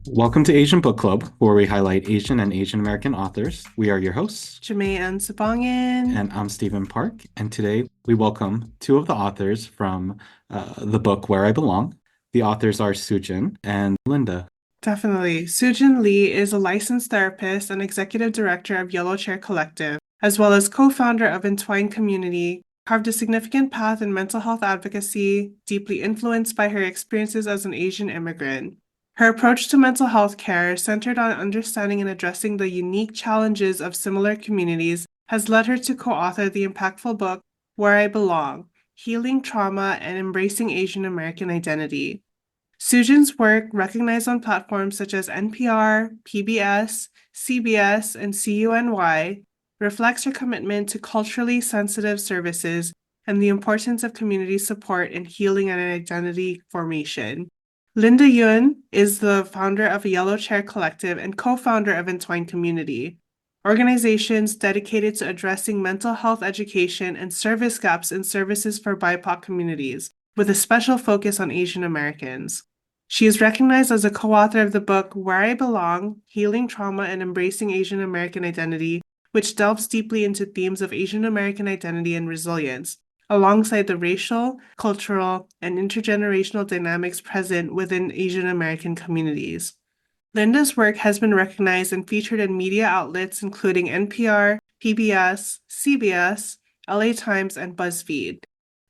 Welcome to Asian Book Club, where we highlight Asian and Asian American authors. We are your hosts, Jamae and Sabongin. and I'm Stephen Park. And today we welcome two of the authors from the book Where I Belong. The authors are Soo Jin and Linda. Definitely. Soo Jin Lee is a licensed therapist and executive director of Yellow Chair Collective, as well as co-founder of Entwine Community, carved a significant path in mental health advocacy, deeply influenced by her experiences as an Asian immigrant. Her approach to mental health care, centered on understanding and addressing the unique challenges of similar communities, has led her to co-author the impactful book Where I Belong: Healing Trauma and Embracing Asian American Identity. Soo Jin's work, recognized on platforms such as NPR, PBS, CBS, and CUNY, reflects her commitment to culturally sensitive services and the importance of community support in healing and identity formation. Linda Yoon is the founder of Yellow Chair Collective and co-founder of Entwine Community, organizations dedicated to addressing mental health education and service gaps in services for BIPOC communities, with a special focus on Asian Americans. She is recognized as a co-author of the book Where I Belong: Healing Trauma and Embracing Asian American Identity, which delves deeply into themes of Asian American identity and resilience, alongside the racial, cultural, and intergenerational dynamics present within Asian American communities. Linda's work has been recognized and featured in media outlets including NPR, PBS, CBS, LA Times, and Buzzfeed.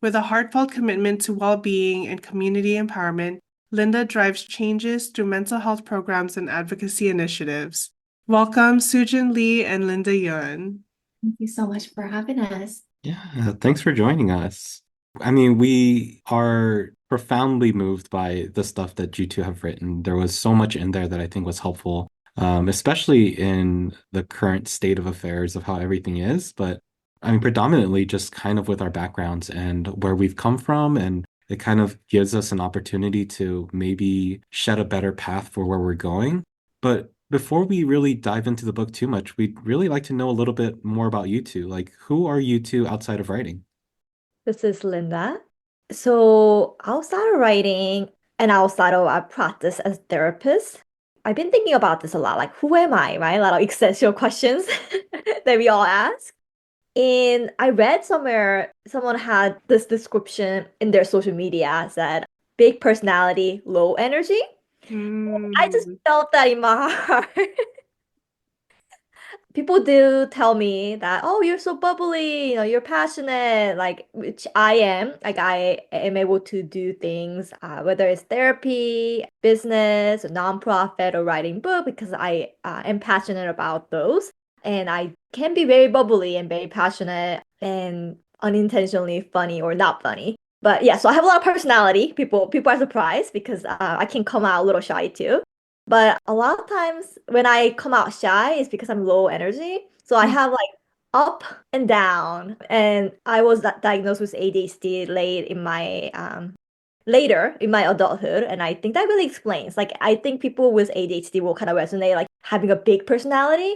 With a heartfelt commitment to well-being and community empowerment, Linda drives changes through mental health programs and advocacy initiatives. Welcome, Soo Jin Lee and Linda Yoon. Thank you so much for having us. Yeah, thanks for joining us. I mean, we are profoundly moved by the stuff that you two have written. There was so much in there that I think was helpful, especially in the current state of affairs of how everything is. But I mean, predominantly just kind of with our backgrounds and where we've come from. And it kind of gives us an opportunity to maybe shed a better path for where we're going. But before we really dive into the book too much, we'd really like to know a little bit more about you two. Like, who are you two outside of writing? This is Linda. So outside of writing and outside of our practice as therapists, I've been thinking about this a lot. Like, who am I, right? A lot of existential questions that we all ask. And I read somewhere someone had this description in their social media said, big personality, low energy. I just Mm. felt that in my heart. People do tell me that, oh, you're so bubbly, you're passionate, like, which I am. Like, I am able to do things, whether it's therapy, business, a nonprofit, or writing book, because I am passionate about those. And I can be very bubbly and very passionate and unintentionally funny or not funny. But yeah, so I have a lot of personality. People are surprised because I can come out a little shy too. But a lot of times when I come out shy, it's because I'm low energy. So I have like up and down. And I was diagnosed with ADHD later in my adulthood. And I think that really explains. Like I think people with ADHD will kind of resonate like having a big personality.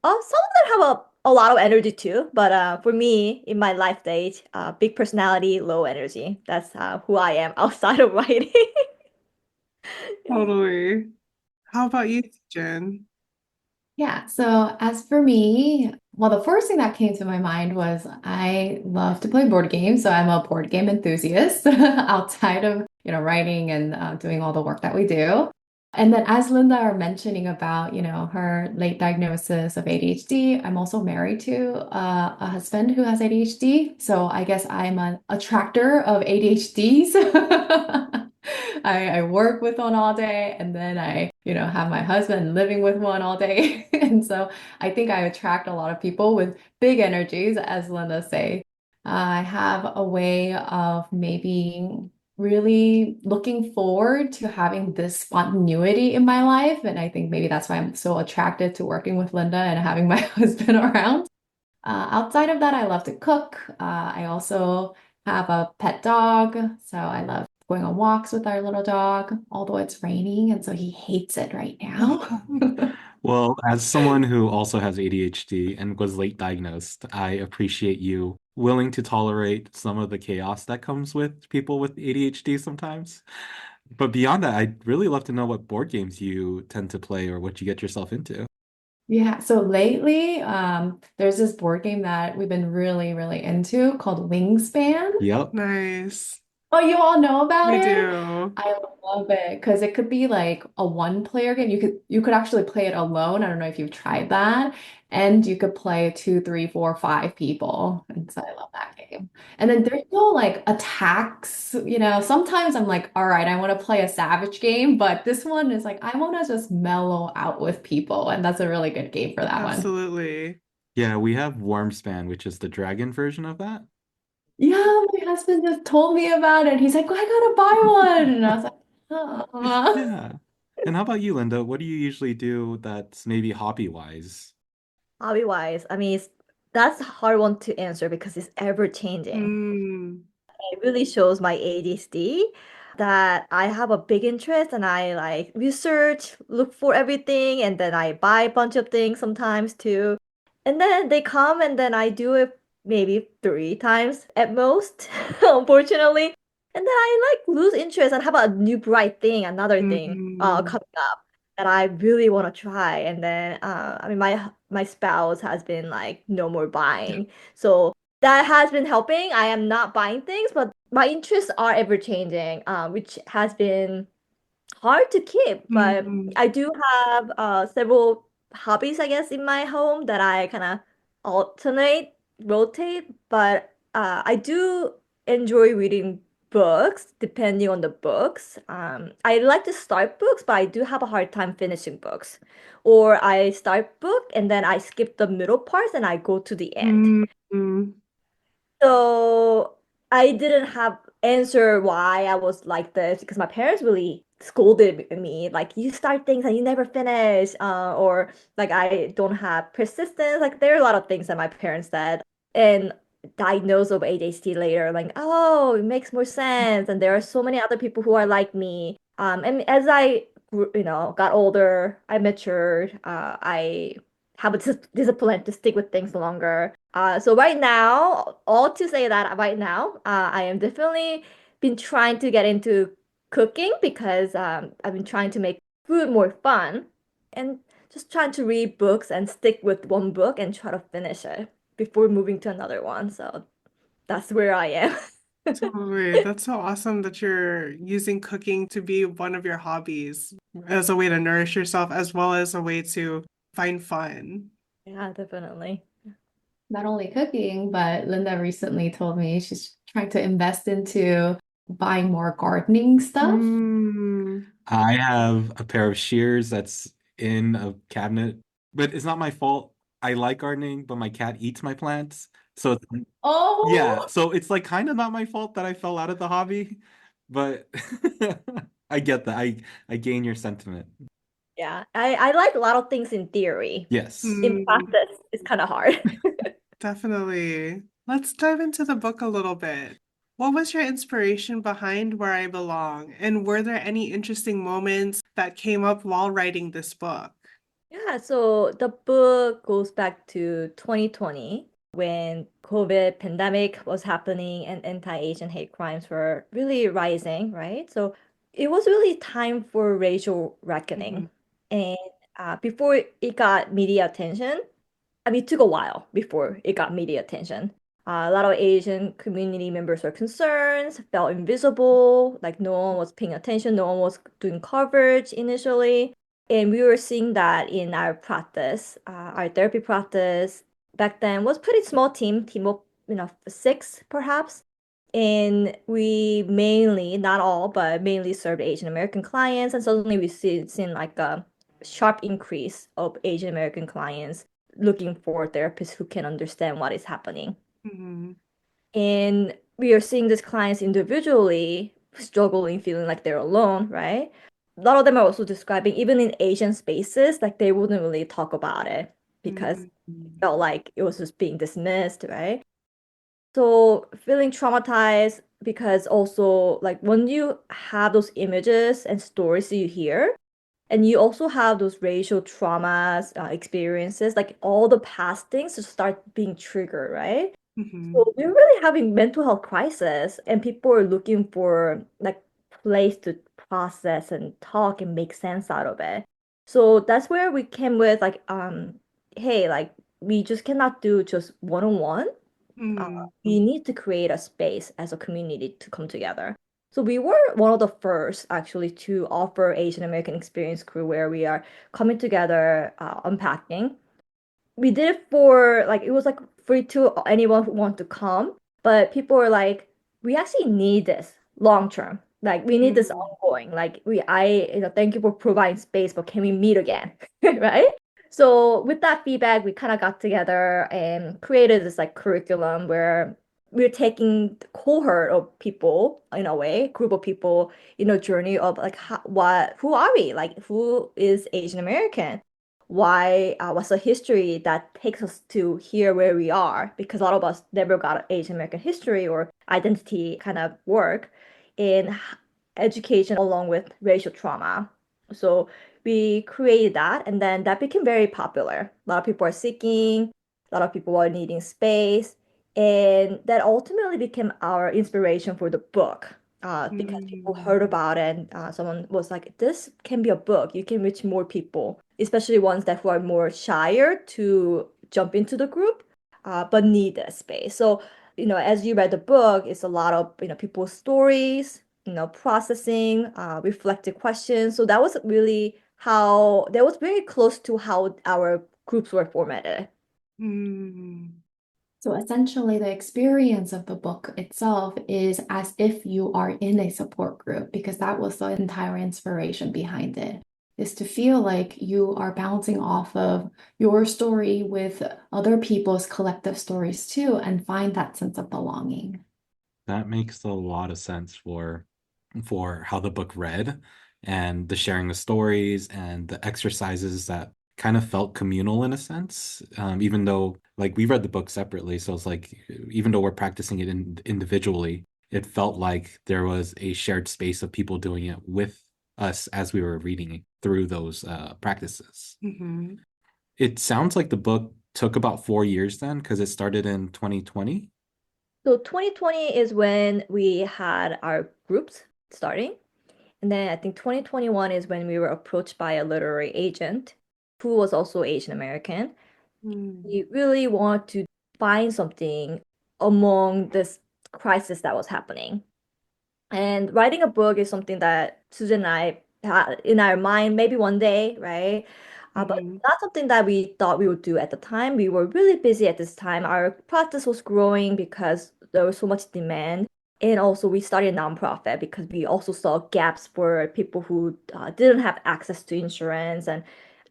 Some of them have a lot of energy too. But for me, in my life stage, big personality, low energy. That's who I am outside of writing. Totally. How about you, Jen? Yeah, so as for me, well, the first thing that came to my mind was I love to play board games, so I'm a board game enthusiast outside of, writing and doing all the work that we do. And then as Linda are mentioning about, her late diagnosis of ADHD, I'm also married to a husband who has ADHD. So I guess I'm an attractor of ADHDs. I work with one all day and then I, have my husband living with one all day. And so I think I attract a lot of people with big energies, as Linda say. I have a way of maybe really looking forward to having this spontaneity in my life. And I think maybe that's why I'm so attracted to working with Linda and having my husband around. Outside of that, I love to cook. I also have a pet dog. So I love going on walks with our little dog, although it's raining. And so he hates it right now. Well, as someone who also has ADHD and was late diagnosed, I appreciate you willing to tolerate some of the chaos that comes with people with ADHD sometimes. But beyond that, I'd really love to know what board games you tend to play or what you get yourself into. Yeah, so lately, there's this board game that we've been really, really into called Wingspan. Yep. Nice. Oh, you all know about We it? do. I love it because it could be like a one-player game. You could actually play it alone. I don't know if you've tried that. And you could play two, three, four, five people. And so I love that game. And then there's no like attacks. Sometimes I'm like, all right, I want to play a savage game, but this one is like, I want to just mellow out with people. And that's a really good game for that one. Absolutely. Yeah, we have Wormspan, which is the dragon version of that. Yeah, my husband just told me about it. He's like, I gotta buy one. And I was like, oh. Yeah. And how about you, Linda? What do you usually do that's maybe hobby wise? Hobby wise, I mean, that's a hard one to answer because it's ever changing. Mm. It really shows my ADHD that I have a big interest and I like research, look for everything, and then I buy a bunch of things sometimes too. And then they come and then I do it maybe 3 times at most, unfortunately. And then I like lose interest and have a new bright thing, another thing Mm. coming up that I really want to try. And then I mean my spouse has been like no more Yeah. buying. So that has been helping. I am not buying things, but my interests are ever changing, which has been hard to keep. But Mm. I do have several hobbies, I guess, in my home that I kind of alternate, rotate. But I do enjoy reading books, depending on the books. I like to start books, but I do have a hard time finishing books. Or I start book and then I skip the middle parts and I go to the end. Mm. Mm. So I didn't have answer why I was like this because my parents really scolded me like you start things and you never finish or like I don't have persistence. Like there are a lot of things that my parents said and diagnosed of ADHD later like oh it makes more sense and there are so many other people who are like me and as I got older I matured I have a discipline to stick with things longer. So right now, all to say that right now, I am definitely been trying to get into cooking because I've been trying to make food more fun and just trying to read books and stick with one book and try to finish it before moving to another one. So that's where I am. Totally. That's so awesome that you're using cooking to be one of your hobbies as a way to nourish yourself as well as a way to find fun. Yeah, definitely. Not only cooking, but Linda recently told me she's trying to invest into buying more gardening stuff. Mm. I have a pair of shears that's in a cabinet, but it's not my fault. I like gardening, but my cat eats my plants. So yeah, Oh, so it's like kind of not my fault that I fell out of the hobby, but I get that. I gain your sentiment. Yeah, I like a lot of things in theory. Yes. In Mm. practice, it's kind of hard. Definitely. Let's dive into the book a little bit. What was your inspiration behind Where I Belong? And were there any interesting moments that came up while writing this book? Yeah, so the book goes back to 2020 when COVID pandemic was happening and anti-Asian hate crimes were really rising, right? So it was really time for racial Mhm. reckoning. And before it got media attention, I mean, it took a while before it got media attention. A lot of Asian community members were concerned, felt invisible, like no one was paying attention, no one was doing coverage initially. And we were seeing that in our practice, our therapy practice back then was pretty small team of, 6 perhaps. And we mainly, not all, but mainly served Asian American clients. And suddenly we seen like a sharp increase of Asian American clients looking for therapists who can understand what is happening. Mhm. And we are seeing these clients individually struggling, feeling like they're alone, right? A lot of them are also describing, even in Asian spaces, like they wouldn't really talk about it because it Mhm. felt like it was just being dismissed, right? So feeling traumatized because also like when you have those images and stories that you hear, and you also have those racial traumas, experiences, like all the past things to start being triggered, right? Mhm. So we're really having mental health crisis, and people are looking for like place to process and talk and make sense out of it. So that's where we came with like, hey, like we just cannot do just one-on-one. We need to create a space as a community to come together. So we were one of the first actually to offer Asian American Experience Crew where we are coming together, unpacking. We did it for like it was like free to anyone who want to come, but people were like, we actually need this long term. Like we need this ongoing. Like thank you for providing space, but can we meet again? Right? So with that feedback, we kind of got together and created this like curriculum where we're taking the cohort of people in a way, group of people in a journey of like who are we? Like who is Asian American? Why what's the history that takes us to here where we are, because a lot of us never got Asian American history or identity kind of work in education along with racial trauma. So we created that and then that became very popular. A lot of people are seeking, a lot of people are needing space, and that ultimately became our inspiration for the book. Because people heard about it and someone was like, this can be a book. You can reach more people, especially ones that who are more shyer to jump into the group, but need that space. So, as you read the book, it's a lot of, people's stories, processing, reflective questions. So that was really that was very close to how our groups were formatted. So essentially, the experience of the book itself is as if you are in a support group, because that was the entire inspiration behind it, is to feel like you are bouncing off of your story with other people's collective stories too, and find that sense of belonging. That makes a lot of sense for how the book read and the sharing of stories and the exercises that kind of felt communal in a sense, even though like we read the book separately. So it's like, even though we're practicing it individually, it felt like there was a shared space of people doing it with us as we were reading through those practices. It sounds like the book took about 4 years then, because it started in 2020. So 2020 is when we had our groups starting. And then I think 2021 is when we were approached by a literary agent who was also Asian American. We really want to find something among this crisis that was happening. And writing a book is something that Susan and I had in our mind, maybe one day, right? But not something that we thought we would do at the time. We were really busy at this time. Our practice was growing because there was so much demand. And also, we started a nonprofit because we also saw gaps for people who didn't have access to insurance and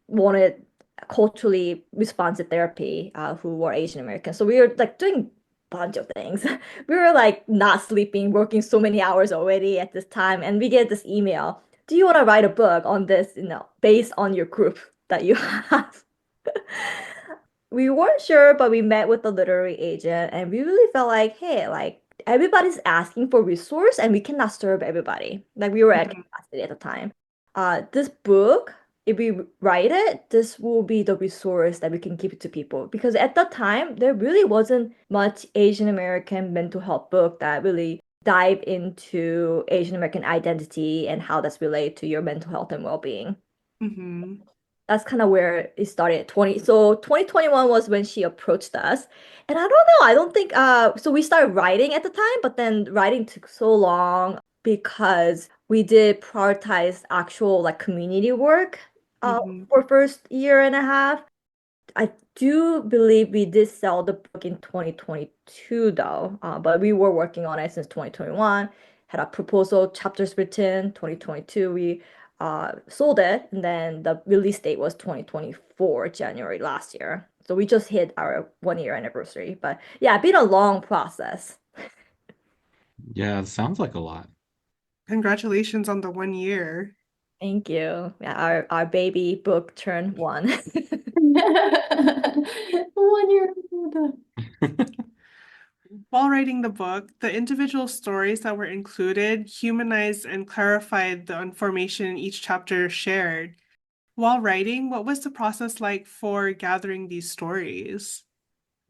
wanted culturally responsive therapy, who were Asian American. So we were like doing a bunch of things. We were like not sleeping, working so many hours already at this time, and we get this email. Do you want to write a book on this, based on your group that you have? We weren't sure, but we met with the literary agent and we really felt like, hey, like everybody's asking for resource and we cannot serve everybody. Like we were at capacity at the time. This book, if we write it, this will be the resource that we can give it to people. Because at that time, there really wasn't much Asian American mental health book that really dive into Asian American identity and how that's related to your mental health and well-being. That's kind of where it started. 2021 was when she approached us. And I don't know, I don't think so we started writing at the time, but then writing took so long because we did prioritize actual like community work for first year and a half. I do believe we did sell the book in 2022 though, but we were working on it since 2021. Had a proposal chapters written 2022. We sold it, and then the release date was 2024 January last year. So we just hit our 1 year anniversary. But yeah, it's been a long process. Yeah, it sounds like a lot. Congratulations on the 1 year. Thank you. Yeah, our baby book turned one. 1 year old. While writing the book, the individual stories that were included humanized and clarified the information each chapter shared. While writing, what was the process like for gathering these stories?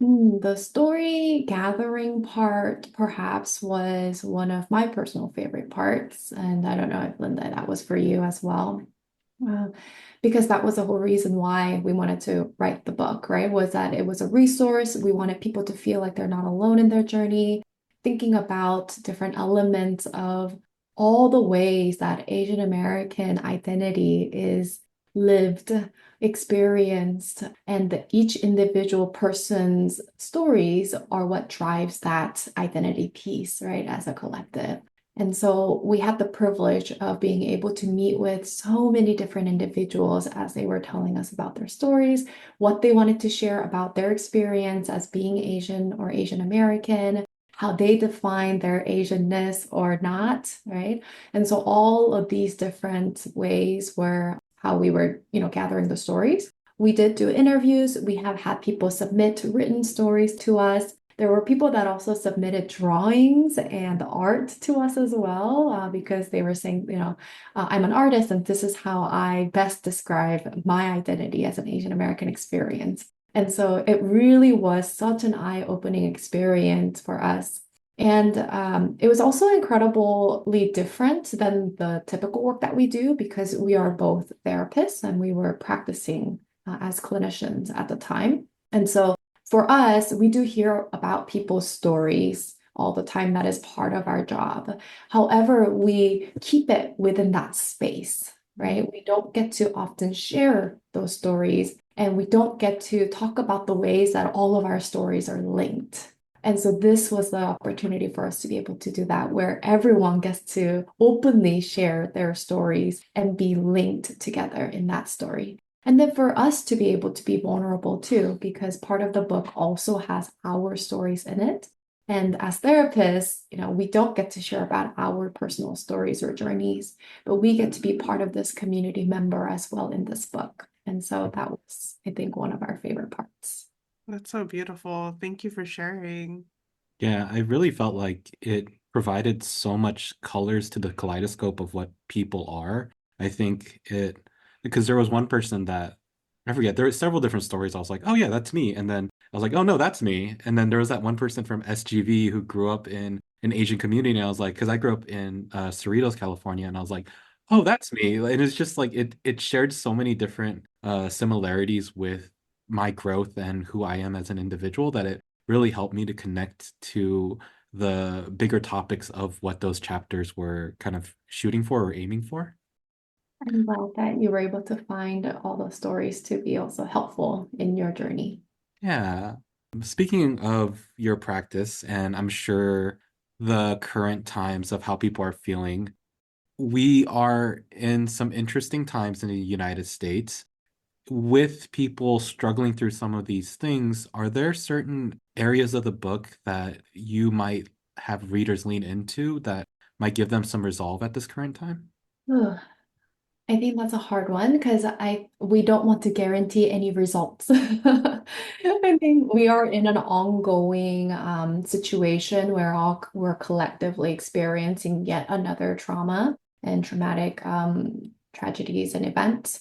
The story gathering part perhaps was one of my personal favorite parts. And I don't know if Linda, that was for you as well. Uh, because that was the whole reason why we wanted to write the book, right? Was that it was a resource. We wanted people to feel like they're not alone in their journey, thinking about different elements of all the ways that Asian American identity is lived, experienced, and each individual person's stories are what drives that identity piece, right, as a collective. And so we had the privilege of being able to meet with so many different individuals as they were telling us about their stories, what they wanted to share about their experience as being Asian or Asian American, how they define their Asianness or not, right? And so all of these different ways were how we were, gathering the stories. We did do interviews. We have had people submit written stories to us. There were people that also submitted drawings and art to us as well, because they were saying, I'm an artist and this is how I best describe my identity as an Asian American experience. And so it really was such an eye-opening experience for us. And it was also incredibly different than the typical work that we do because we are both therapists and we were practicing as clinicians at the time. And so for us, we do hear about people's stories all the time. That is part of our job. However, we keep it within that space, right? We don't get to often share those stories, and we don't get to talk about the ways that all of our stories are linked. And so this was the opportunity for us to be able to do that, where everyone gets to openly share their stories and be linked together in that story. And then for us to be able to be vulnerable too, because part of the book also has our stories in it. And as therapists, we don't get to share about our personal stories or journeys, but we get to be part of this community member as well in this book. And so that was, I think, one of our favorite parts. That's so beautiful. Thank you for sharing. Yeah, I really felt like it provided so much colors to the kaleidoscope of what people are. I think because there was one person that, I forget, there were several different stories. I was like, oh yeah, that's me. And then I was like, oh no, that's me. And then there was that one person from SGV who grew up in an Asian community. And I was like, because I grew up in Cerritos, California. And I was like, oh, that's me. And it's just like, it shared so many different similarities with my growth and who I am as an individual that it really helped me to connect to the bigger topics of what those chapters were kind of shooting for or aiming for. I'm glad that you were able to find all those stories to be also helpful in your journey. Yeah. Speaking of your practice, and I'm sure the current times of how people are feeling, we are in some interesting times in the United States. With people struggling through some of these things, are there certain areas of the book that you might have readers lean into that might give them some resolve at this current time? Ugh, I think that's a hard one because we don't want to guarantee any results. I think we are in an ongoing situation where we're collectively experiencing yet another trauma and traumatic tragedies and events.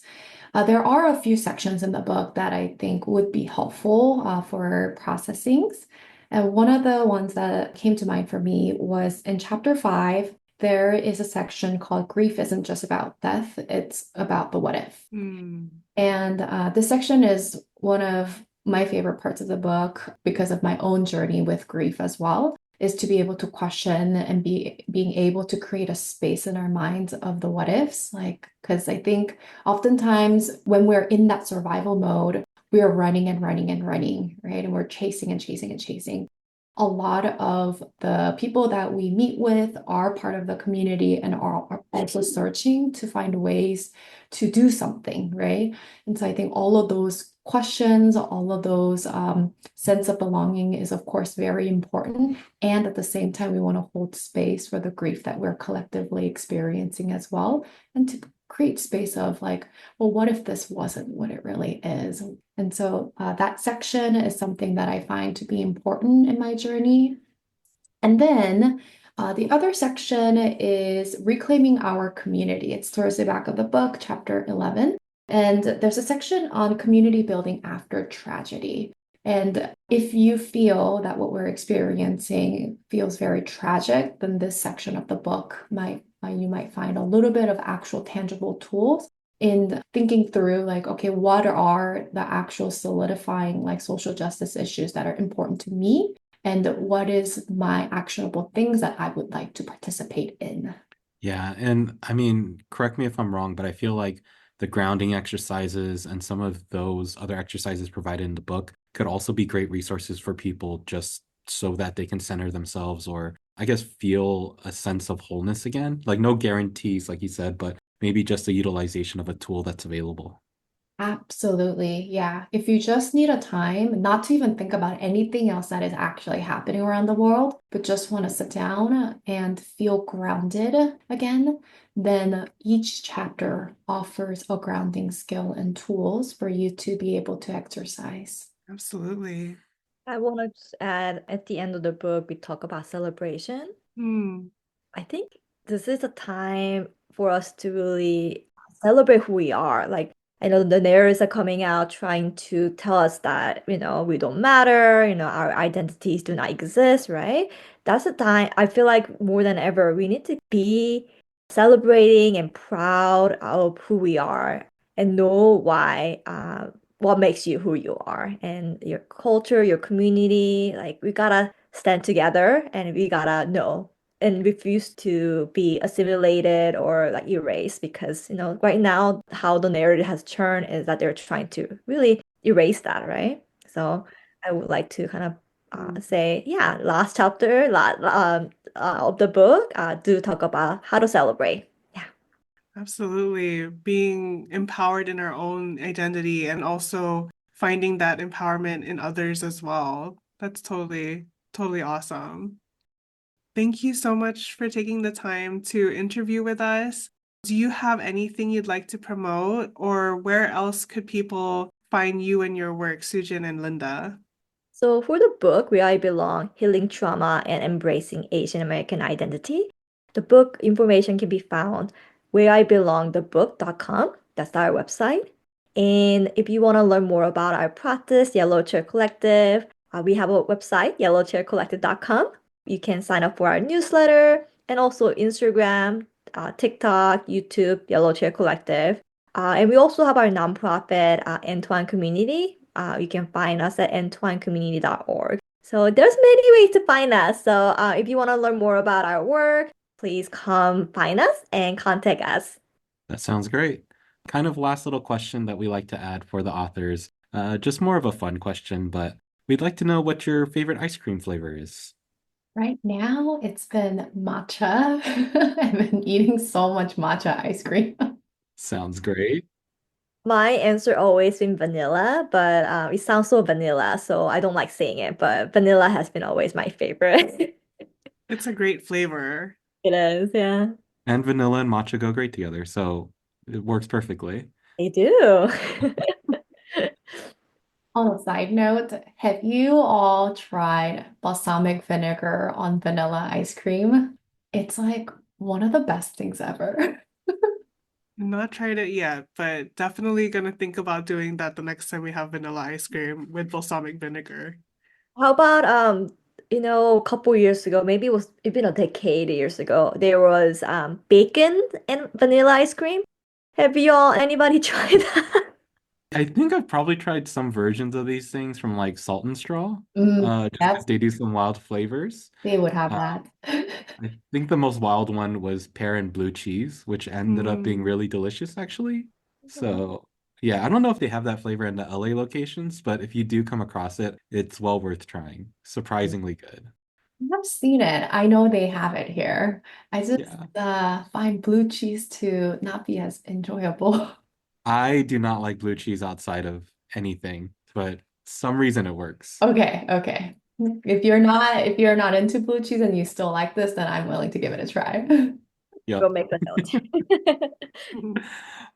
There are a few sections in the book that I think would be helpful for processings. And one of the ones that came to mind for me was in chapter 5. There is a section called Grief Isn't Just About Death, it's about the what if. Mm. And this section is one of my favorite parts of the book because of my own journey with grief as well, is to be able to question and being able to create a space in our minds of the what ifs. Like, because I think oftentimes when we're in that survival mode, we are running and running and running, right? And we're chasing and chasing and chasing. A lot of the people that we meet with are part of the community and are also searching to find ways to do something, right? And so I think all of those questions, all of those sense of belonging is, of course, very important. And at the same time, we want to hold space for the grief that we're collectively experiencing as well, and to create space of like, well, what if this wasn't what it really is? And so that section is something that I find to be important in my journey. And then the other section is reclaiming our community. It's towards the back of the book, chapter 11. And there's a section on community building after tragedy. And If you feel that what we're experiencing feels very tragic, then this section of the book might you might find a little bit of actual tangible tools in thinking through like, okay, what are the actual solidifying like social justice issues that are important to me? And what is my actionable things that I would like to participate in? Yeah, and I mean, correct me if I'm wrong, but I feel like the grounding exercises and some of those other exercises provided in the book could also be great resources for people just so that they can center themselves or I guess feel a sense of wholeness again. Like no guarantees, like you said, but maybe just a utilization of a tool that's available. Absolutely. Yeah. If you just need a time not to even think about anything else that is actually happening around the world, but just want to sit down and feel grounded again, then each chapter offers a grounding skill and tools for you to be able to exercise. Absolutely. I want to add at the end of the book, we talk about celebration. Hmm. I think this is a time for us to really celebrate who we are. Like, I know the narratives are coming out trying to tell us that, we don't matter, our identities do not exist, right? That's the time I feel like more than ever, we need to be celebrating and proud of who we are and know why, what makes you who you are and your culture, your community. Like, we gotta stand together and we gotta know and refuse to be assimilated or like erased because right now how the narrative has turned is that they're trying to really erase that, right? So I would like to kind of say, yeah, last chapter of the book do talk about how to celebrate. Yeah. Absolutely. Being empowered in our own identity and also finding that empowerment in others as well. That's totally, totally awesome. Thank you so much for taking the time to interview with us. Do you have anything you'd like to promote, or where else could people find you and your work, Soo Jin and Linda? So for the book, Where I Belong, Healing Trauma and Embracing Asian American Identity, the book information can be found whereibelongthebook.com. That's our website. And if you want to learn more about our practice, Yellow Chair Collective, we have a website, yellowchaircollective.com. You can sign up for our newsletter and also Instagram, TikTok, YouTube, Yellow Chair Collective. And we also have our nonprofit, Entwine Community. You can find us at entwinecommunity.org. So there's many ways to find us. So if you want to learn more about our work, please come find us and contact us. That sounds great. Kind of last little question that we like to add for the authors. Just more of a fun question, but we'd like to know what your favorite ice cream flavor is. Right now, it's been matcha. I've been eating so much matcha ice cream. Sounds great. My answer always been vanilla, but it sounds so vanilla, so I don't like saying it. But vanilla has been always my favorite. It's a great flavor. It is, yeah. And vanilla and matcha go great together, so it works perfectly. They do. On a side note, have you all tried balsamic vinegar on vanilla ice cream? It's like one of the best things ever. Not tried it yet, but definitely gonna think about doing that the next time we have vanilla ice cream with balsamic vinegar. How about a couple years ago, maybe it was even a decade years ago, there was bacon and vanilla ice cream. Have you all anybody tried that? I think I've probably tried some versions of these things from like Salt and Straw, just because Yes, they do some wild flavors. they would have Uh, that. I think the most wild one was pear and blue cheese, which ended up being Mm. really delicious, actually. So, yeah, I don't know if they have that flavor in the LA locations, but if you do come across it, it's well worth trying. Surprisingly good. I've seen it. I know they have it here. I just Yeah. find blue cheese to not be as enjoyable. I do not like blue cheese outside of anything, but some reason it works. Okay, okay. If you're not into blue cheese and you still like this, then I'm willing to give it a try. Go Yep. make a note.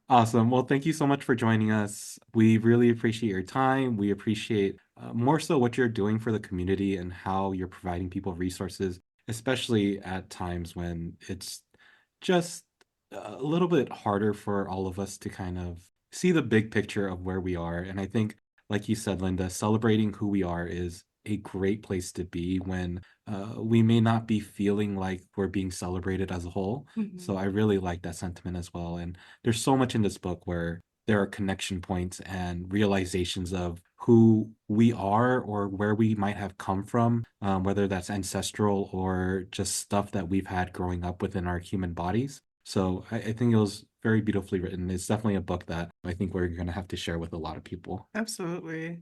Awesome. Well, thank you so much for joining us. We really appreciate your time. We appreciate more so what you're doing for the community and how you're providing people resources, especially at times when it's just a little bit harder for all of us to kind of see the big picture of where we are. And I think like you said, Linda, celebrating who we are is a great place to be when we may not be feeling like we're being celebrated as a whole. So I really like that sentiment as well. And there's so much in this book where there are connection points and realizations of who we are or where we might have come from, whether that's ancestral or just stuff that we've had growing up within our human bodies. So I think it was very beautifully written. It's definitely a book that I think we're going to have to share with a lot of people. Absolutely.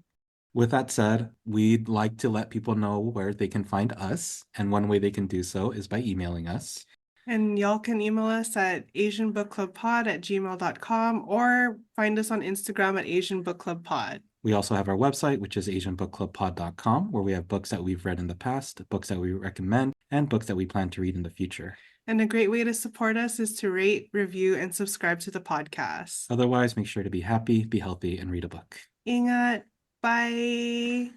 With that said, we'd like to let people know where they can find us. And one way they can do so is by emailing us. And y'all can email us at asianbookclubpod@gmail.com or find us on Instagram at asianbookclubpod. We also have our website, which is asianbookclubpod.com, where we have books that we've read in the past, books that we recommend, and books that we plan to read in the future. And a great way to support us is to rate, review, and subscribe to the podcast. Otherwise, make sure to be happy, be healthy, and read a book. Ingat. Bye.